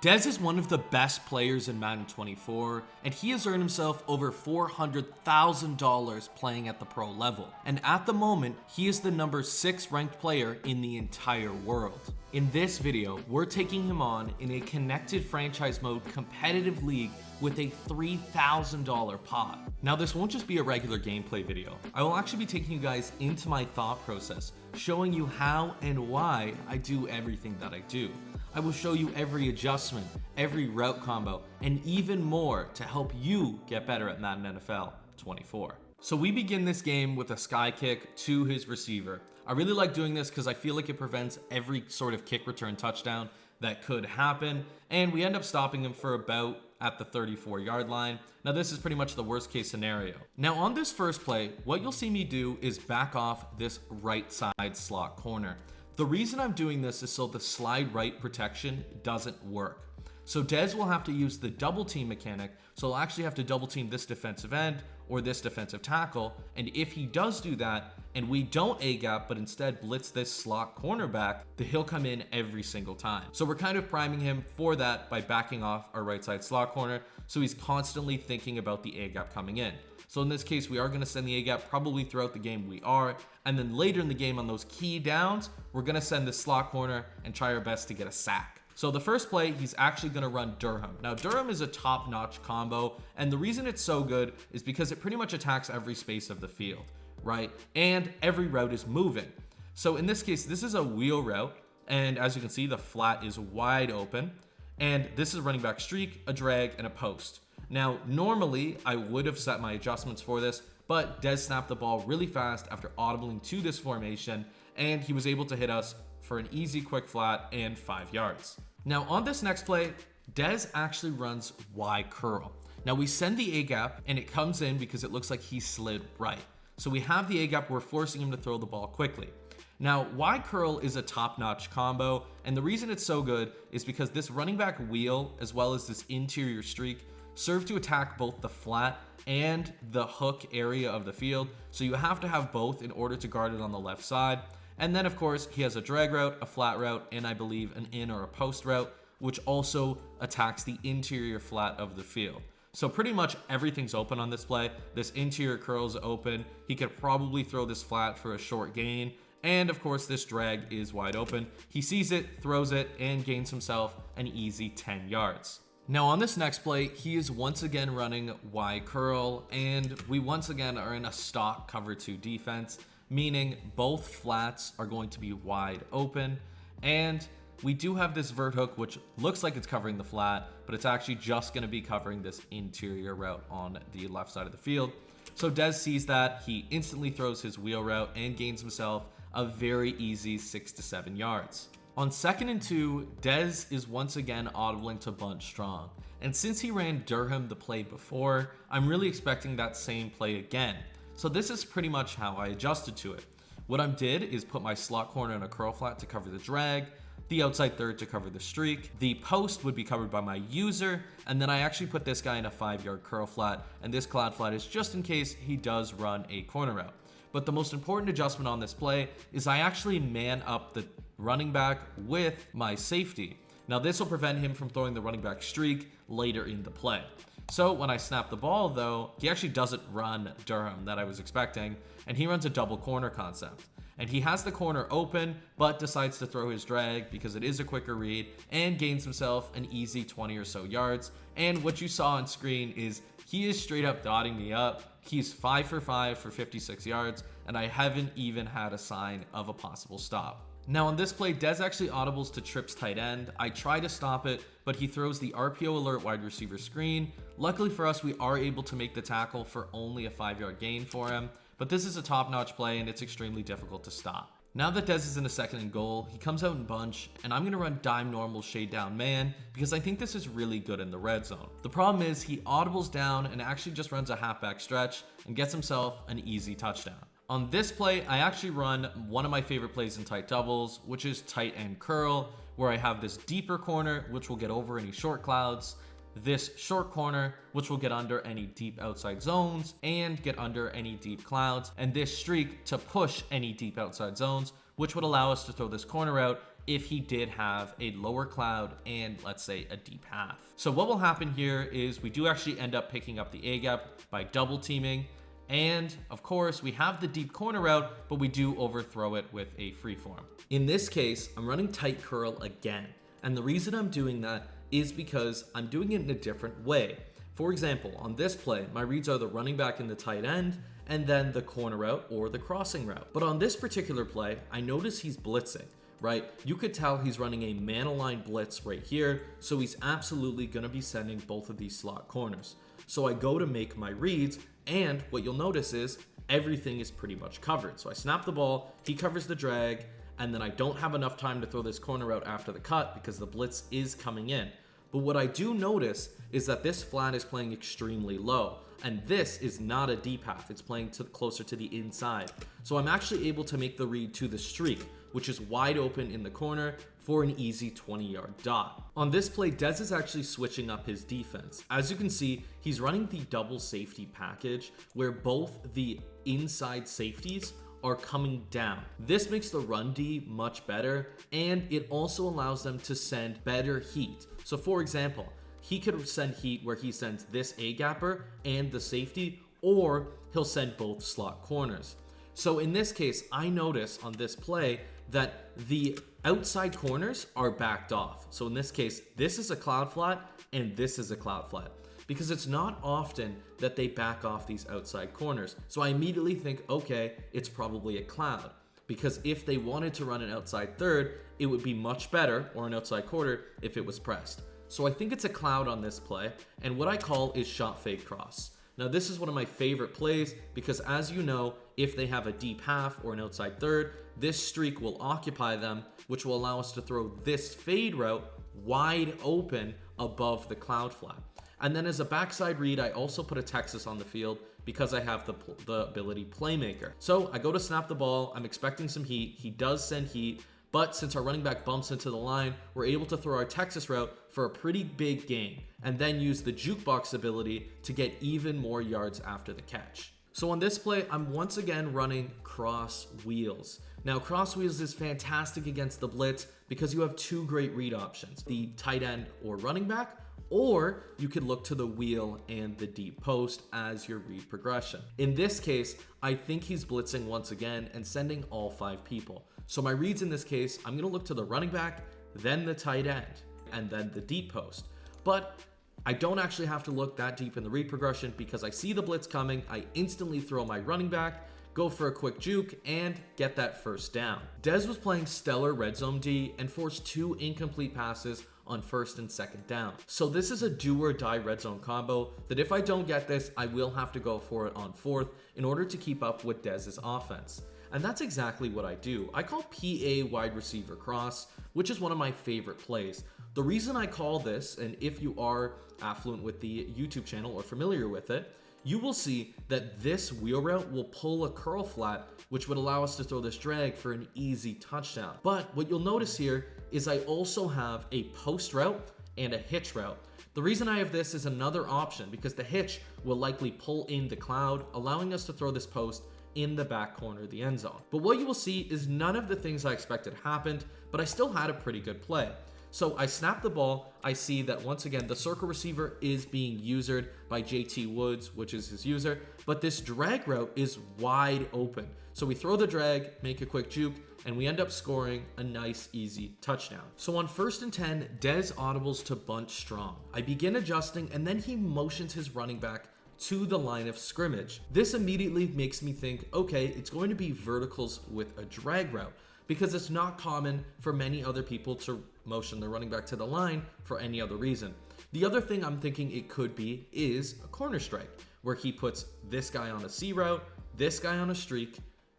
Dez is one of the best players in Madden 24, and he has earned himself over $400,000 playing at the pro level. And at the moment, he is the number 6 ranked player in the entire world. In this video, we're taking him on in a connected franchise mode competitive league with a $3,000 pot. Now, this won't just be a regular gameplay video. I will actually be taking you guys into my thought process, showing you how and why I do everything that I do. I will show you every adjustment, every route combo, and even more to help you get better at Madden NFL 24. So we begin this game with a sky kick to his receiver. I really like doing this because I feel like it prevents every sort of kick return touchdown that could happen, and we end up stopping him for about at the 34-yard line. Now this is pretty much the worst case scenario. Now on this first play, what you'll see me do is back off this right side slot corner. The reason I'm doing this is so the slide right protection doesn't work. So Dez will have to use the double team mechanic, so he'll actually have to double team this defensive end or this defensive tackle, and if he does do that, and we don't A-gap, but instead blitz this slot cornerback, then he'll come in every single time. So we're kind of priming him for that by backing off our right side slot corner, so he's constantly thinking about the A-gap coming in. So in this case, we are going to send the A-gap probably throughout the game, we are, and then later in the game on those key downs, we're going to send the slot corner and try our best to get a sack. So the first play, he's actually going to run Durham. Now Durham is a top-notch combo, and the reason it's so good is because it pretty much attacks every space of the field, right? And every route is moving. So in this case, this is a wheel route, and as you can see, the flat is wide open, and this is a running back streak, a drag, and a post. Now, normally, I would have set my adjustments for this, but Dez snapped the ball really fast after audibling to this formation, and he was able to hit us for an easy quick flat and 5 yards. Now, on this next play, Dez actually runs Y curl. Now, we send the A-gap, and it comes in because it looks like he slid right. So we have the A-gap, we're forcing him to throw the ball quickly. Now, Y curl is a top-notch combo, and the reason it's so good is because this running back wheel, as well as this interior streak, serve to attack both the flat and the hook area of the field, so you have to have both in order to guard it on the left side. And then of course he has a drag route, a flat route, and I believe an in or a post route, which also attacks the interior flat of the field. So pretty much everything's open on this play. This interior curl is open. He could probably throw this flat for a short gain, and of course this drag is wide open. He sees it, throws it, and gains himself an easy 10 yards. Now on this next play, he is once again running Y curl, and we once again are in a stock cover 2 defense, meaning both flats are going to be wide open, and we do have this vert hook which looks like it's covering the flat, but it's actually just going to be covering this interior route on the left side of the field. So Dez sees that, he instantly throws his wheel route and gains himself a very easy 6 to 7 yards. On 2nd and 2, Dez is once again audibling to bunt strong, and since he ran Durham the play before, I'm really expecting that same play again. So this is pretty much how I adjusted to it. What I did is put my slot corner in a curl flat to cover the drag, the outside third to cover the streak, the post would be covered by my user, and then I actually put this guy in a 5-yard curl flat, and this cloud flat is just in case he does run a corner route. But the most important adjustment on this play is I actually man up the running back with my safety. Now this will prevent him from throwing the running back streak later in the play. So when I snap the ball though, he actually doesn't run Durham that I was expecting, and he runs a double corner concept. And he has the corner open, but decides to throw his drag because it is a quicker read, and gains himself an easy 20 or so yards. And what you saw on screen is he is straight up dotting me up. He's 5 for 5 for 56 yards, and I haven't even had a sign of a possible stop. Now on this play, Dez actually audibles to trips tight end. I try to stop it, but he throws the RPO alert wide receiver screen. Luckily for us, we are able to make the tackle for only a 5-yard gain for him, but this is a top-notch play and it's extremely difficult to stop. Now that Dez is in a 2nd and goal, he comes out in bunch, and I'm going to run dime normal shade down man because I think this is really good in the red zone. The problem is he audibles down and actually just runs a halfback stretch and gets himself an easy touchdown. On this play, I actually run one of my favorite plays in tight doubles, which is tight end curl, where I have this deeper corner, which will get over any short clouds, this short corner, which will get under any deep outside zones and get under any deep clouds, and this streak to push any deep outside zones, which would allow us to throw this corner out if he did have a lower cloud and let's say a deep half. So what will happen here is we do actually end up picking up the A gap by double teaming. And of course, we have the deep corner route, but we do overthrow it with a freeform. In this case, I'm running tight curl again. And the reason I'm doing that is because I'm doing it in a different way. For example, on this play, my reads are the running back and the tight end, and then the corner route or the crossing route. But on this particular play, I notice he's blitzing, right? You could tell he's running a man-aligned blitz right here, so he's absolutely gonna be sending both of these slot corners. So I go to make my reads, and what you'll notice is everything is pretty much covered. So I snap the ball, he covers the drag, and then I don't have enough time to throw this corner route after the cut because the blitz is coming in. But what I do notice is that this flat is playing extremely low, and this is not a deep half. It's playing closer to the inside. So I'm actually able to make the read to the streak, which is wide open in the corner for an easy 20-yard dot. On this play, Dez is actually switching up his defense. As you can see, he's running the double safety package where both the inside safeties are coming down. This makes the run D much better, and it also allows them to send better heat. So for example, he could send heat where he sends this A-gapper and the safety, or he'll send both slot corners. So in this case, I notice on this play that the outside corners are backed off. So in this case, this is a cloud flat and this is a cloud flat, because it's not often that they back off these outside corners. So I immediately think, okay, it's probably a cloud, because if they wanted to run an outside third, it would be much better, or an outside quarter, if it was pressed. So I think it's a cloud on this play, and what I call is shot fake cross. Now this is one of my favorite plays because, as you know, if they have a deep half or an outside third, this streak will occupy them, which will allow us to throw this fade route wide open above the cloud flat. And then as a backside read, I also put a Texas on the field because I have the ability playmaker. So I go to snap the ball, I'm expecting some heat, he does send heat, but since our running back bumps into the line, we're able to throw our Texas route for a pretty big gain, and then use the jukebox ability to get even more yards after the catch. So on this play, I'm once again running cross wheels. Now cross wheels is fantastic against the blitz because you have two great read options, the tight end or running back, or you could look to the wheel and the deep post as your read progression. In this case, I think he's blitzing once again and sending all 5 people. So my reads in this case, I'm gonna look to the running back, then the tight end, and then the deep post. But I don't actually have to look that deep in the read progression because I see the blitz coming, I instantly throw my running back, go for a quick juke, and get that first down. Dez was playing stellar red zone D and forced 2 incomplete passes on first and second down. So this is a do or die red zone combo that if I don't get this, I will have to go for it on fourth in order to keep up with Dez's offense. And that's exactly what I do. I call PA wide receiver cross, which is one of my favorite plays. The reason I call this, and if you are affluent with the YouTube channel or familiar with it, you will see that this wheel route will pull a curl flat, which would allow us to throw this drag for an easy touchdown. But what you'll notice here is I also have a post route and a hitch route. The reason I have this is another option because the hitch will likely pull in the cloud, allowing us to throw this post in the back corner of the end zone. But what you will see is none of the things I expected happened, but I still had a pretty good play. So I snap the ball, I see that once again the circle receiver is being usered by JT Woods, which is his user, but this drag route is wide open. So we throw the drag, make a quick juke, and we end up scoring a nice easy touchdown. So on 1st and 10, Dez audibles to bunt strong. I begin adjusting and then he motions his running back to the line of scrimmage. This immediately makes me think, okay, it's going to be verticals with a drag route because it's not common for many other people to motion their running back to the line for any other reason. The other thing I'm thinking it could be is a corner strike where he puts this guy on a C route, this guy on a streak,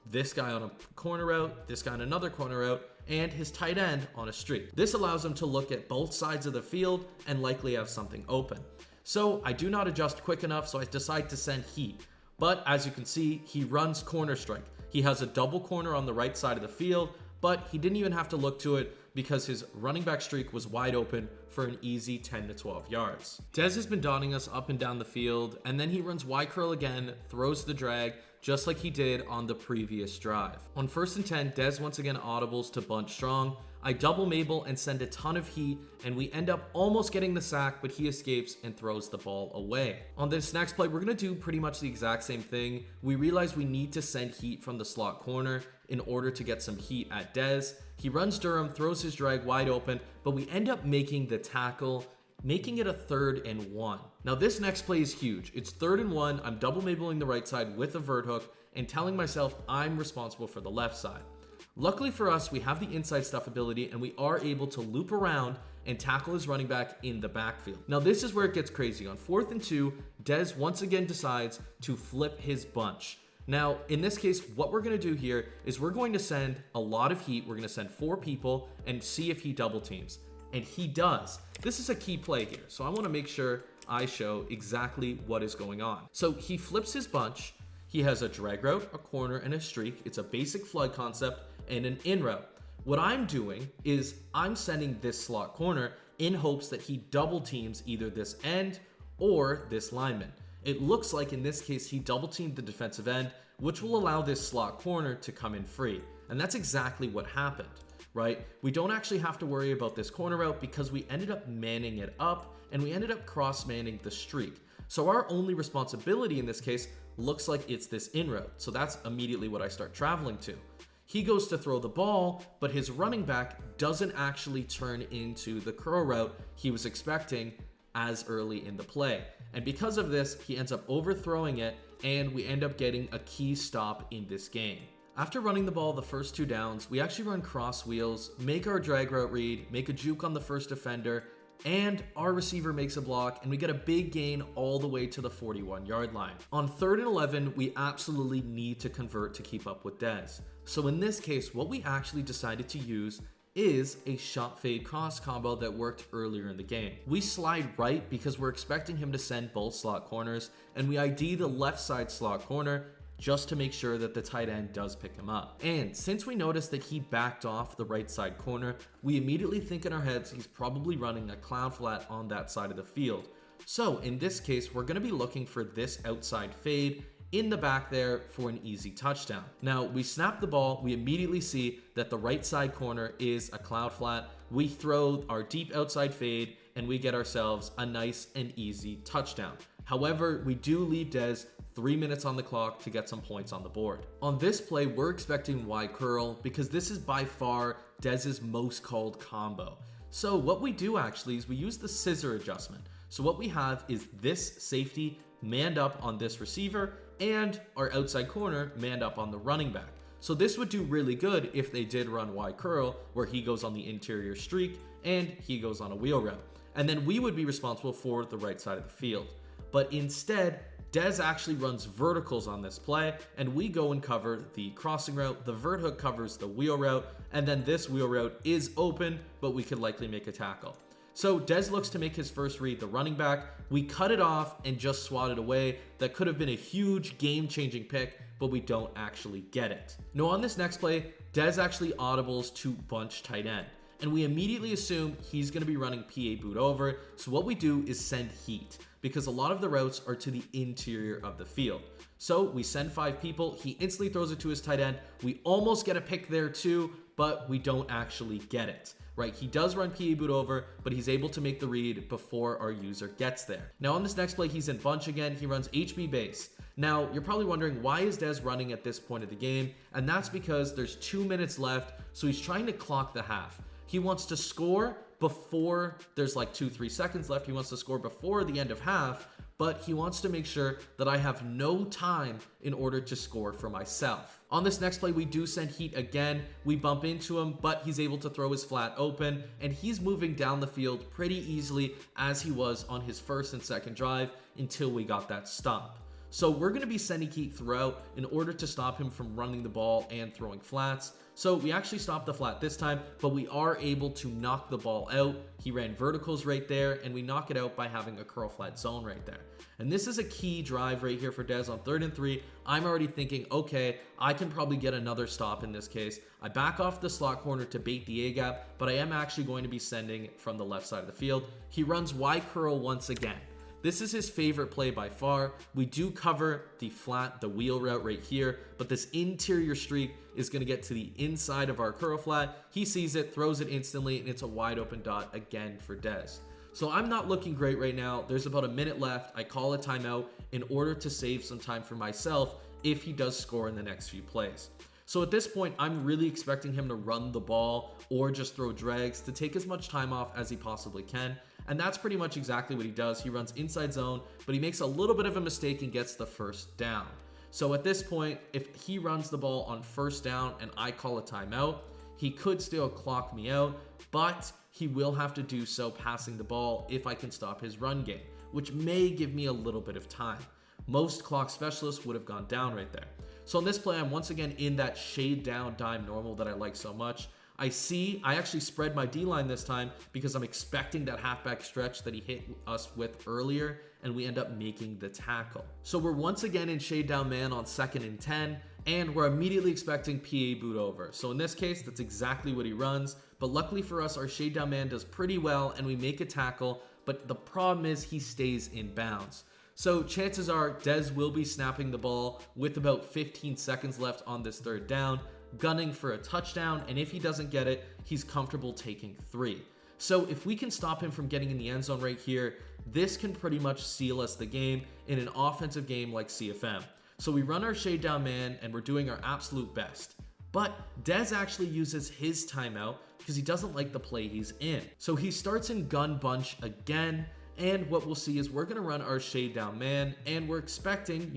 this guy on a corner route, this guy on another corner route, and his tight end on a streak. This allows him to look at both sides of the field and likely have something open. So I do not adjust quick enough, so I decide to send heat. But as you can see, he runs corner strike. He has a double corner on the right side of the field, but he didn't even have to look to it because his running back streak was wide open for an easy 10 to 12 yards. Dez has been dotting us up and down the field, and then he runs Y curl again, throws the drag, just like he did on the previous drive. On 1st and 10, Dez once again audibles to bunch strong. I double Mabel and send a ton of heat, and we end up almost getting the sack, but he escapes and throws the ball away. On this next play, we're going to do pretty much the exact same thing. We realize we need to send heat from the slot corner in order to get some heat at Dez. He runs Durham, throws his drag wide open, but we end up making the tackle, making it a 3rd and 1. Now this next play is huge. It's 3rd and 1. I'm double Mabeling the right side with a vert hook and telling myself I'm responsible for the left side. Luckily for us, we have the inside stuff ability and we are able to loop around and tackle his running back in the backfield. Now this is where it gets crazy. On 4th and 2, Dez once again decides to flip his bunch. Now, in this case, what we're going to do here is we're going to send a lot of heat. We're going to send 4 people and see if he double teams. And he does. This is a key play here, so I want to make sure I show exactly what is going on. So he flips his bunch. He has a drag route, a corner, and a streak. It's a basic flood concept and an in route. What I'm doing is I'm sending this slot corner in hopes that he double teams either this end or this lineman. It looks like in this case he double teamed the defensive end, which will allow this slot corner to come in free. And that's exactly what happened, right? We don't actually have to worry about this corner route because we ended up manning it up and we ended up cross manning the streak. So our only responsibility in this case looks like it's this in route. So that's immediately what I start traveling to. He goes to throw the ball, but his running back doesn't actually turn into the curl route he was expecting as early in the play. And because of this, he ends up overthrowing it, and we end up getting a key stop in this game. After running the ball the first 2 downs, we actually run cross wheels, make our drag route read, make a juke on the first defender, and our receiver makes a block, and we get a big gain all the way to the 41-yard line. On 3rd and 11, we absolutely need to convert to keep up with Dez. So in this case, what we actually decided to use is a shot fade cross combo that worked earlier in the game. We slide right because we're expecting him to send both slot corners, and we ID the left side slot corner just to make sure that the tight end does pick him up. And since we noticed that he backed off the right side corner, we immediately think in our heads he's probably running a cloud flat on that side of the field. So in this case, we're going to be looking for this outside fade in the back there for an easy touchdown. Now we snap the ball, we immediately see that the right side corner is a cloud flat. We throw our deep outside fade and we get ourselves a nice and easy touchdown. However, we do leave Dez 3 minutes on the clock to get some points on the board. On this play, we're expecting Y curl because this is by far Dez's most called combo. So what we do actually is we use the scissor adjustment. So what we have is this safety manned up on this receiver and our outside corner manned up on the running back. So this would do really good if they did run Y curl, where he goes on the interior streak and he goes on a wheel route. And then we would be responsible for the right side of the field. But instead, Dez actually runs verticals on this play, and we go and cover the crossing route. The vert hook covers the wheel route, and then this wheel route is open, but we could likely make a tackle. So Dez looks to make his first read, the running back. We cut it off and just swat it away. That could have been a huge game-changing pick, but we don't actually get it. Now on this next play, Dez actually audibles to bunch tight end, and we immediately assume he's going to be running PA boot over. So what we do is send heat, because a lot of the routes are to the interior of the field. So we send 5 people, he instantly throws it to his tight end. We almost get a pick there too, but we don't actually get it, right? He does run PA boot over, but he's able to make the read before our user gets there. Now on this next play, he's in bunch again. He runs HB base. Now you're probably wondering, why is Dez running at this point of the game? And that's because there's 2 minutes left, so he's trying to clock the half. He wants to score before there's like 2-3 seconds left. He wants to score before the end of half, but he wants to make sure that I have no time in order to score for myself. On this next play, we do send heat again. We bump into him, but he's able to throw his flat open, and he's moving down the field pretty easily as he was on his first and second drive until we got that stop. So we're going to be sending heat throughout in order to stop him from running the ball and throwing flats. So we actually stopped the flat this time, but we are able to knock the ball out. He ran verticals right there, and we knock it out by having a curl flat zone right there. And this is a key drive right here for Dez on 3rd and 3. I'm already thinking, okay, I can probably get another stop in this case. I back off the slot corner to bait the A-gap, but I am actually going to be sending from the left side of the field. He runs Y curl once again. This is his favorite play by far. We do cover the flat, the wheel route right here, but this interior streak is going to get to the inside of our curl flat. He sees it, throws it instantly, and it's a wide open dot again for Dez. So I'm not looking great right now. There's about a minute left. I call a timeout in order to save some time for myself if he does score in the next few plays. So at this point, I'm really expecting him to run the ball or just throw drags to take as much time off as he possibly can. And that's pretty much exactly what he does. He runs inside zone, but he makes a little bit of a mistake and gets the first down. So at this point, if he runs the ball on first down and I call a timeout, he could still clock me out, but he will have to do so passing the ball if I can stop his run game, which may give me a little bit of time. Most clock specialists would have gone down right there. So on this play, I'm once again in that shade down dime normal that I like so much. I actually spread my D-line this time because I'm expecting that halfback stretch that he hit us with earlier, and we end up making the tackle. So we're once again in shade down man on 2nd and 10, and we're immediately expecting PA boot over. So in this case, that's exactly what he runs, but luckily for us, our shade down man does pretty well, and we make a tackle, but the problem is he stays in bounds. So chances are Dez will be snapping the ball with about 15 seconds left on this 3rd down, gunning for a touchdown, and if he doesn't get it, he's comfortable taking 3. So if we can stop him from getting in the end zone right here, this can pretty much seal us the game in an offensive game like CFM. So we run our shade down man and we're doing our absolute best. But Dez actually uses his timeout because he doesn't like the play he's in. So he starts in gun bunch again, and what we'll see is we're going to run our shade down man, and we're expecting,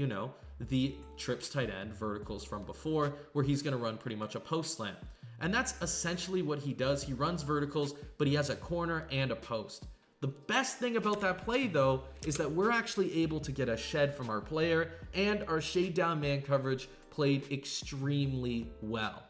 the trips tight end verticals from before, where he's going to run pretty much a post slant. And that's essentially what he does. He runs verticals, but he has a corner and a post. The best thing about that play, though, is that we're actually able to get a shed from our player, and our shade down man coverage played extremely well.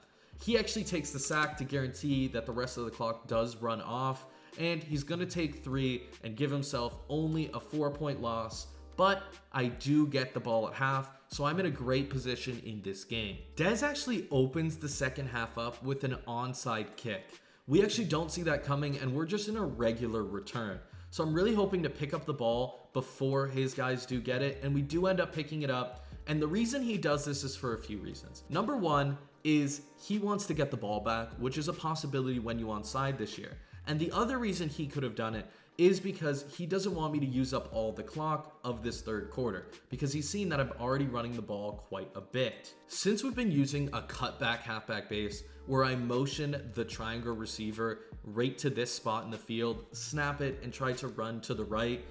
He actually takes the sack to guarantee that the rest of the clock does run off, and he's going to take 3 and give himself only a 4-point loss. But I do get the ball at half, so I'm in a great position in this game. Dez actually opens the second half up with an onside kick. We actually don't see that coming, and we're just in a regular return. So I'm really hoping to pick up the ball before his guys do get it, and we do end up picking it up. And the reason he does this is for a few reasons. Number one is he wants to get the ball back, which is a possibility when you onside this year. And the other reason he could have done it is because he doesn't want me to use up all the clock of this 3rd quarter, because he's seen that I'm already running the ball quite a bit. Since we've been using a cutback halfback base where I motion the triangle receiver right to this spot in the field, snap it, and try to run to the right,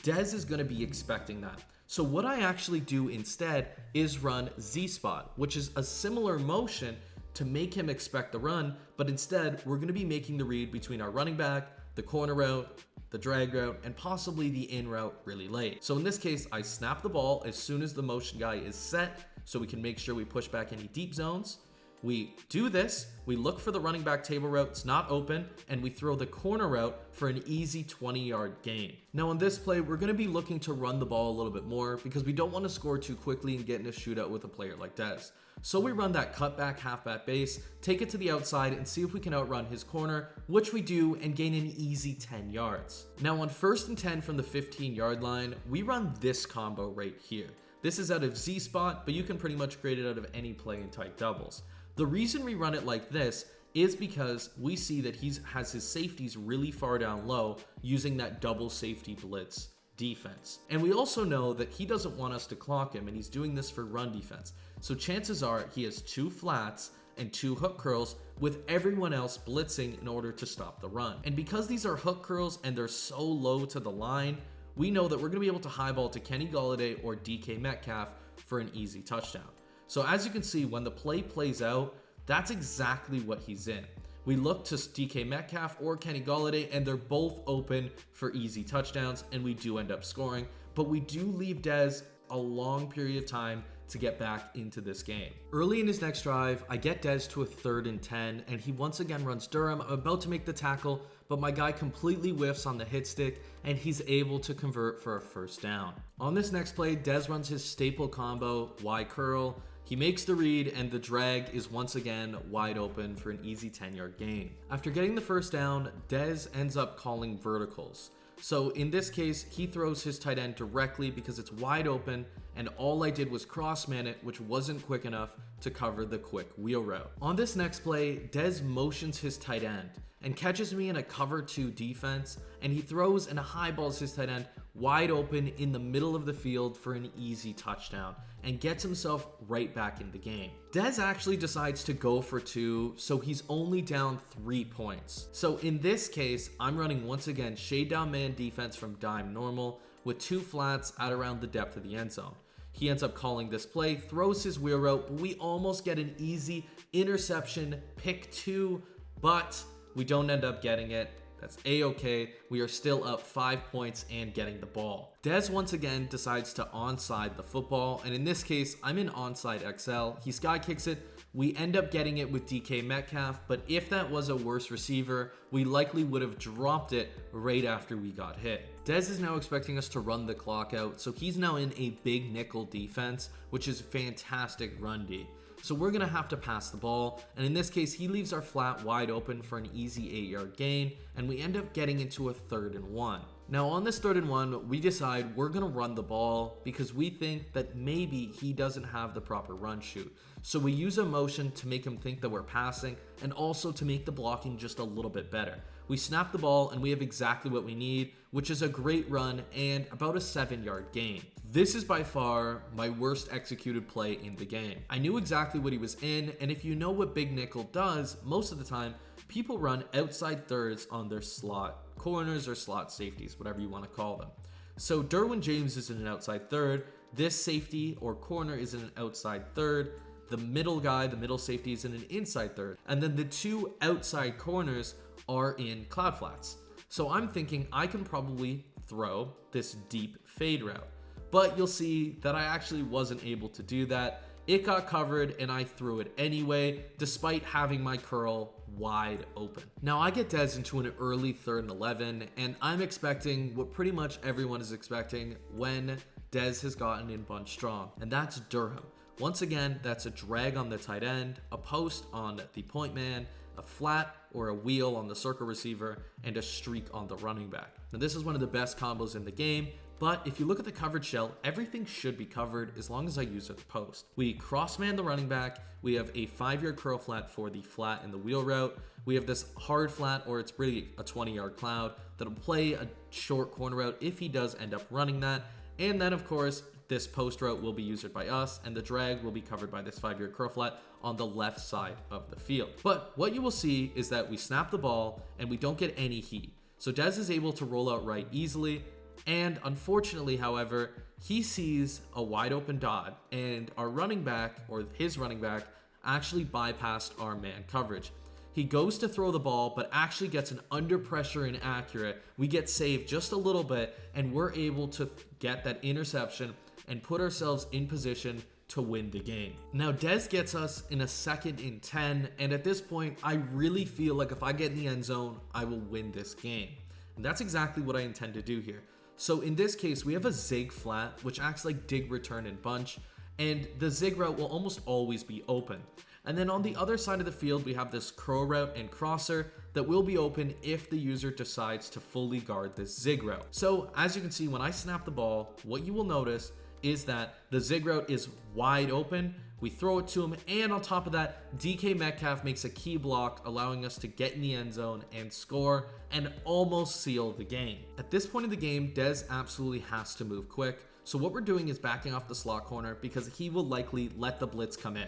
Dez is going to be expecting that. So what I actually do instead is run Z-spot, which is a similar motion to make him expect the run, but instead we're going to be making the read between our running back, the corner route, the drag route, and possibly the in route really late. So in this case, I snap the ball as soon as the motion guy is set, so we can make sure we push back any deep zones. We do this, we look for the running back table route, it's not open, and we throw the corner route for an easy 20-yard gain. Now on this play, we're going to be looking to run the ball a little bit more because we don't want to score too quickly and get in a shootout with a player like Dez. So we run that cutback halfback base, take it to the outside, and see if we can outrun his corner, which we do, and gain an easy 10 yards. Now on 1st and 10 from the 15-yard line, we run this combo right here. This is out of Z-spot, but you can pretty much create it out of any play in tight doubles. The reason we run it like this is because we see that he has his safeties really far down low using that double safety blitz defense. And we also know that he doesn't want us to clock him, and he's doing this for run defense. So chances are he has 2 flats and 2 hook curls with everyone else blitzing in order to stop the run. And because these are hook curls and they're so low to the line, we know that we're going to be able to highball to Kenny Golladay or DK Metcalf for an easy touchdown. So as you can see, when the play plays out, that's exactly what he's in. We look to DK Metcalf or Kenny Golladay, and they're both open for easy touchdowns, and we do end up scoring. But we do leave Dez a long period of time to get back into this game. Early in his next drive, I get Dez to a 3rd and 10, and he once again runs Durham. I'm about to make the tackle, but my guy completely whiffs on the hit stick, and he's able to convert for a 1st down. On this next play, Dez runs his staple combo, Y curl. He makes the read, and the drag is once again wide open for an easy 10-yard gain. After getting the 1st down, Dez ends up calling verticals. So in this case, he throws his tight end directly because it's wide open, and all I did was cross-man it, which wasn't quick enough to cover the quick wheel route. On this next play, Dez motions his tight end and catches me in a cover 2 defense, and he throws and high balls his tight end wide open in the middle of the field for an easy touchdown and gets himself right back in the game. Dez actually decides to go for 2, so he's only down 3 points. So in this case, I'm running once again shade down man defense from dime normal with 2 flats at around the depth of the end zone. He ends up calling this play, throws his wheel route, but we almost get an easy interception, pick 2, but we don't end up getting it. That's a-okay. We are still up 5 points and getting the ball. Dez once again decides to onside the football, and in this case, I'm in onside XL. He sky kicks it. We end up getting it with DK Metcalf, but if that was a worse receiver, we likely would have dropped it right after we got hit. Dez is now expecting us to run the clock out, so he's now in a big nickel defense, which is fantastic run D. So we're going to have to pass the ball, and in this case, he leaves our flat wide open for an easy 8-yard gain, and we end up getting into a 3rd and 1. Now on this 3rd and 1, we decide we're going to run the ball because we think that maybe he doesn't have the proper run shoot. So we use a motion to make him think that we're passing and also to make the blocking just a little bit better. We snap the ball and we have exactly what we need, which is a great run and about a 7-yard gain. This is by far my worst executed play in the game. I knew exactly what he was in, and if you know what Big Nickel does, most of the time, people run outside thirds on their slot corners or slot safeties, whatever you want to call them. So Derwin James is in an outside third, this safety or corner is in an outside third, the middle guy, the middle safety is in an inside third, and then the 2 outside corners are in cloud flats. So I'm thinking I can probably throw this deep fade route, but you'll see that I actually wasn't able to do that. It got covered and I threw it anyway, despite having my curl wide open. Now I get Dez into an early 3rd and 11, and I'm expecting what pretty much everyone is expecting when Dez has gotten in bunch strong, and that's Durham. Once again, that's a drag on the tight end, a post on the point man, a flat or a wheel on the circle receiver, and a streak on the running back. Now this is one of the best combos in the game, but if you look at the coverage shell, everything should be covered as long as I use it to post. We cross-man the running back, we have a 5-yard curl flat for the flat and the wheel route, we have this hard flat, or it's really a 20-yard cloud, that'll play a short corner route if he does end up running that, and then of course, this post route will be used by us, and the drag will be covered by this 5-yard curl flat on the left side of the field. But what you will see is that we snap the ball and we don't get any heat. So Dez is able to roll out right easily, and unfortunately, however, he sees a wide open dot, and our running back, or his running back, actually bypassed our man coverage. He goes to throw the ball, but actually gets an under pressure inaccurate. We get saved just a little bit, and we're able to get that interception and put ourselves in position to win the game. Now Dez gets us in a 2nd and 10, and at this point, I really feel like if I get in the end zone, I will win this game. And that's exactly what I intend to do here. So in this case, we have a zig flat, which acts like dig, return, and bunch, and the zig route will almost always be open. And then on the other side of the field, we have this curl route and crosser that will be open if the user decides to fully guard this zig route. So as you can see, when I snap the ball, what you will notice is that the zig route is wide open. We throw it to him, and on top of that, DK Metcalf makes a key block, allowing us to get in the end zone and score and almost seal the game. At this point in the game, Dez absolutely has to move quick. So what we're doing is backing off the slot corner because he will likely let the blitz come in.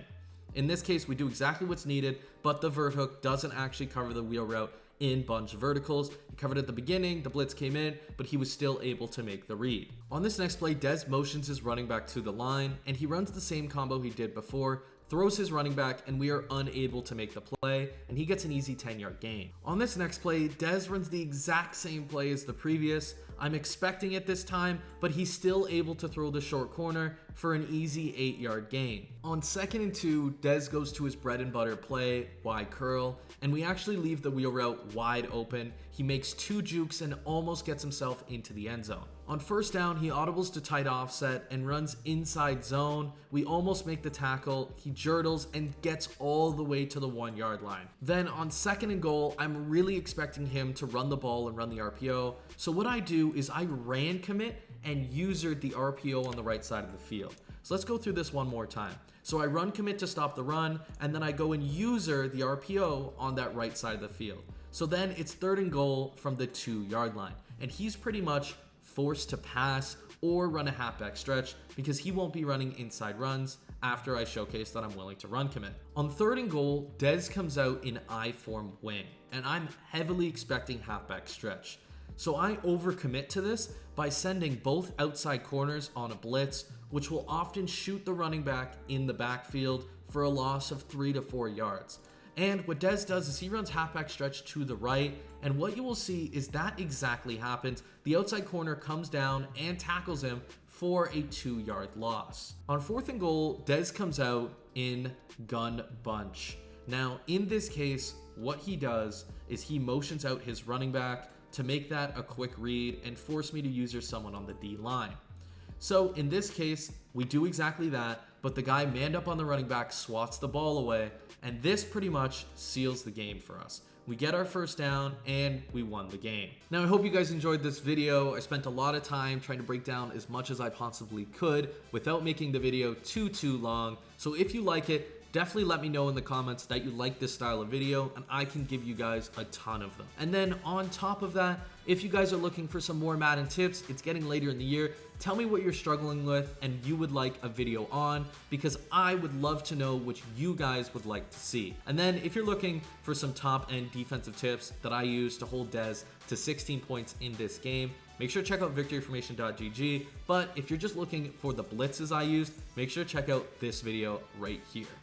In this case, we do exactly what's needed, but the vert hook doesn't actually cover the wheel route in bunch verticals. He covered at the beginning, the blitz came in, but he was still able to make the read. On this next play, Dez motions his running back to the line, and he runs the same combo he did before, throws his running back, and we are unable to make the play, and he gets an easy 10-yard gain. On this next play, Dez runs the exact same play as the previous, I'm expecting it this time, but he's still able to throw the short corner for an easy 8-yard gain. On 2nd and 2, Dez goes to his bread and butter play, wide curl, and we actually leave the wheel route wide open. He makes 2 jukes and almost gets himself into the end zone. On 1st down, he audibles to tight offset and runs inside zone. We almost make the tackle. He jurtles and gets all the way to the 1-yard line. Then on 2nd and goal, I'm really expecting him to run the ball and run the RPO. So what I do is I ran commit and usered the RPO on the right side of the field. So let's go through this one more time. So I run commit to stop the run, and then I go and user the RPO on that right side of the field. So then it's 3rd and goal from the 2-yard line, and he's pretty much forced to pass or run a halfback stretch because he won't be running inside runs after I showcase that I'm willing to run commit. On 3rd and goal, Dez comes out in I-form wing, and I'm heavily expecting halfback stretch. So I overcommit to this by sending both outside corners on a blitz, which will often shoot the running back in the backfield for a loss of 3 to 4 yards. And what Dez does is he runs halfback stretch to the right, and what you will see is that exactly happens. The outside corner comes down and tackles him for a 2-yard loss. On 4th and goal, Dez comes out in gun bunch. Now, in this case, what he does is he motions out his running back to make that a quick read and force me to user someone on the D line. So in this case, we do exactly that, but the guy manned up on the running back swats the ball away, and this pretty much seals the game for us. We get our 1st down, and we won the game. Now, I hope you guys enjoyed this video. I spent a lot of time trying to break down as much as I possibly could without making the video too long. So if you like it, definitely let me know in the comments that you like this style of video, and I can give you guys a ton of them. And then on top of that, if you guys are looking for some more Madden tips, it's getting later in the year. Tell me what you're struggling with and you would like a video on, because I would love to know what you guys would like to see. And then if you're looking for some top end defensive tips that I use to hold Dez to 16 points in this game, make sure to check out victoryformation.gg. But if you're just looking for the blitzes I used, make sure to check out this video right here.